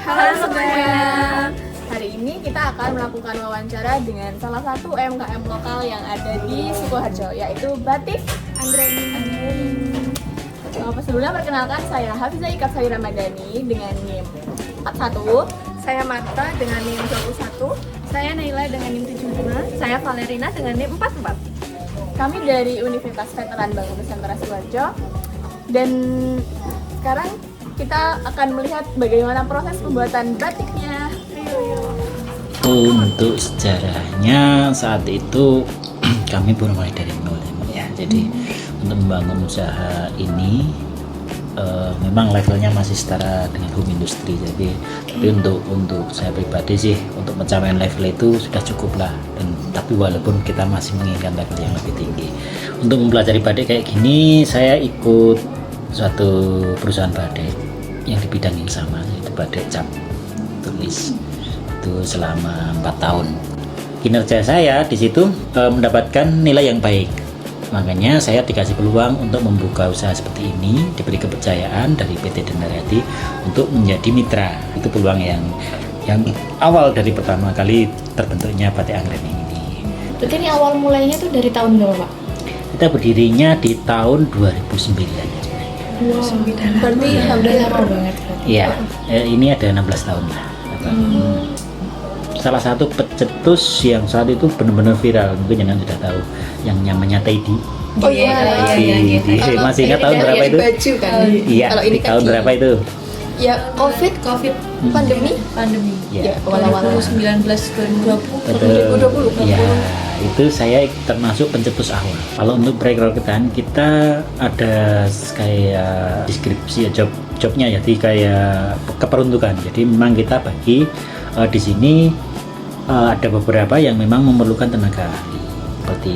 Halo semuanya. Hari ini kita akan melakukan wawancara dengan salah satu UMKM lokal yang ada di Sukoharjo, yaitu Batik Anggreni. Sebelumnya perkenalkan, saya Hafizah Ikatsari Ramadhani dengan NIM 41. Saya Marta dengan NIM 21. Saya Naila dengan NIM 75. Saya Valerina dengan NIM 44. Kami dari Universitas Veteran Bank Nusantara Sidoarjo. Dan sekarang kita akan melihat bagaimana proses pembuatan batiknya. Untuk sejarahnya saat itu kami baru mulai dari nol ya. Jadi untuk membangun usaha ini memang levelnya masih setara dengan home industry. Jadi tapi untuk saya pribadi sih untuk pencapaian level itu sudah cukup lah. Tapi walaupun kita masih menginginkan level yang lebih tinggi. Untuk mempelajari batik kayak gini, saya ikut suatu perusahaan batik yang di bidang yang sama, yaitu batik cap tulis. Itu selama 4 tahun. Kinerja saya di situ mendapatkan nilai yang baik. Makanya saya dikasih peluang untuk membuka usaha seperti ini, diberi kepercayaan dari PT Dendaryati untuk menjadi mitra. Itu peluang yang awal dari pertama kali terbentuknya Batik Anggreni ini. Berarti ini awal mulainya tuh dari tahun berapa, Pak? Kita berdirinya di tahun 2009. Berarti udah lama banget. Iya, ini ada 16 tahun lah. Salah satu pecetus yang saat itu benar-benar viral, mungkin jangan sudah tahu, yang namanya Teddy. Oh iya. Masih ingat tahun berapa itu? Baju kan. Iya, Kalau ini tahun kaki. berapa itu? Ya COVID pandemi. Ya, Awal-awal 2019 2020. 2020. Ya, itu saya termasuk pencetus awal. Kalau untuk perekrutan kita ada kayak deskripsi ya, jobnya ya, jadi kayak keperuntukan. Jadi memang kita bagi di sini ada beberapa yang memang memerlukan tenaga ahli seperti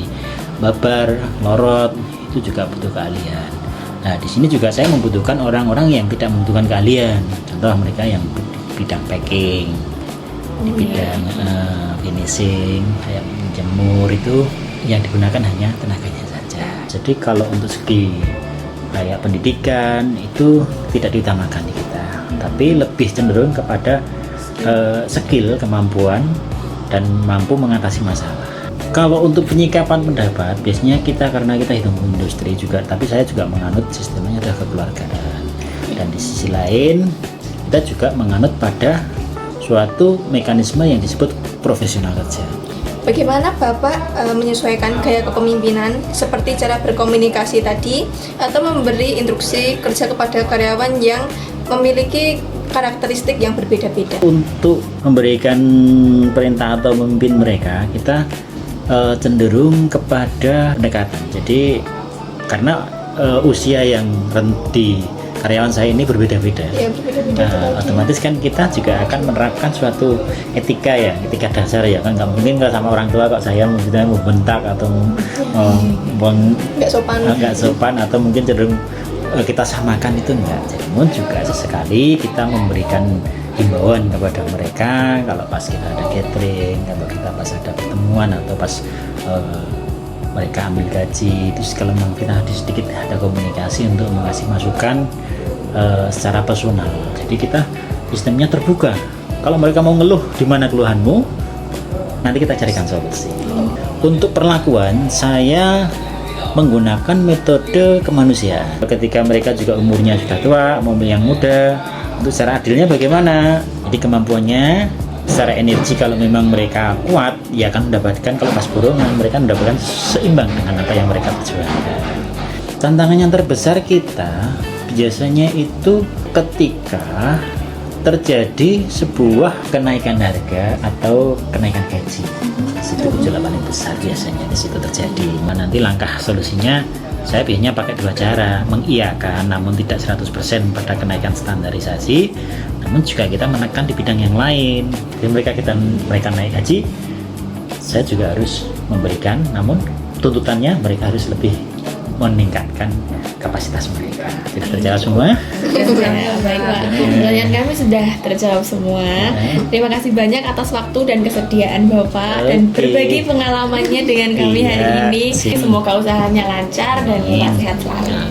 babar, lorot, itu juga butuh keahlian. Nah, di sini juga saya membutuhkan orang-orang yang tidak membutuhkan keahlian. Contoh mereka yang di bidang packing, di bidang finishing, kayak menjemur, itu yang digunakan hanya tenaganya saja. Jadi kalau untuk segi kayak pendidikan itu tidak diutamakan di kita, tapi lebih cenderung kepada skill, kemampuan, dan mampu mengatasi masalah. Kalau untuk penyikapan pendapat, biasanya kita karena kita hitung industri juga, tapi saya juga menganut sistemnya adalah kekeluargaan. Dan di sisi lain, kita juga menganut pada suatu mekanisme yang disebut profesional kerja. Bagaimana Bapak menyesuaikan gaya kepemimpinan seperti cara berkomunikasi tadi atau memberi instruksi kerja kepada karyawan yang memiliki karakteristik yang berbeda-beda? Untuk memberikan perintah atau memimpin mereka, kita cenderung kepada pendekatan. Jadi karena usia yang di karyawan saya ini berbeda-beda, Ya, berbeda-beda. otomatis kan kita juga akan menerapkan suatu etika ya, etika dasar ya kan. Nggak mungkin kalau sama orang tua kok saya misalnya membentak atau nggak sopan atau mungkin cenderung kita samakan, itu enggak. Namun juga sesekali kita memberikan himbauan kepada mereka kalau pas kita ada catering, kalau kita pas ada pertemuan atau pas mereka ambil gaji, itu kalau memang kita sedikit ada komunikasi untuk mengasih masukan secara personal. Jadi kita sistemnya terbuka. Kalau mereka mau ngeluh, di mana keluhanmu, nanti kita carikan solusi. Untuk perlakuan, saya menggunakan metode kemanusiaan. Ketika mereka juga umurnya sudah tua, mau yang muda, untuk secara adilnya bagaimana? Jadi kemampuannya secara energi, kalau memang mereka kuat, ya akan mendapatkan, kalau pas borongan mereka mendapatkan seimbang dengan apa yang mereka perjuangkan. Tantangan yang terbesar kita biasanya itu ketika terjadi sebuah kenaikan harga atau kenaikan gaji. Itu gejolak paling besar biasanya di situ terjadi. Nanti langkah solusinya saya biasanya pakai dua cara, mengiyakan namun tidak 100% pada kenaikan standarisasi, namun juga kita menekan di bidang yang lain. Jadi mereka naik gaji, saya juga harus memberikan, namun tuntutannya mereka harus lebih meningkatkan kapasitas mereka. Tidak terjawab semua? Baik, Pak. Pertanyaan kami sudah terjawab semua. Terima kasih banyak atas waktu dan kesediaan Bapak dan berbagi pengalamannya dengan kami hari ini. Semoga usahanya lancar dan sehat selalu.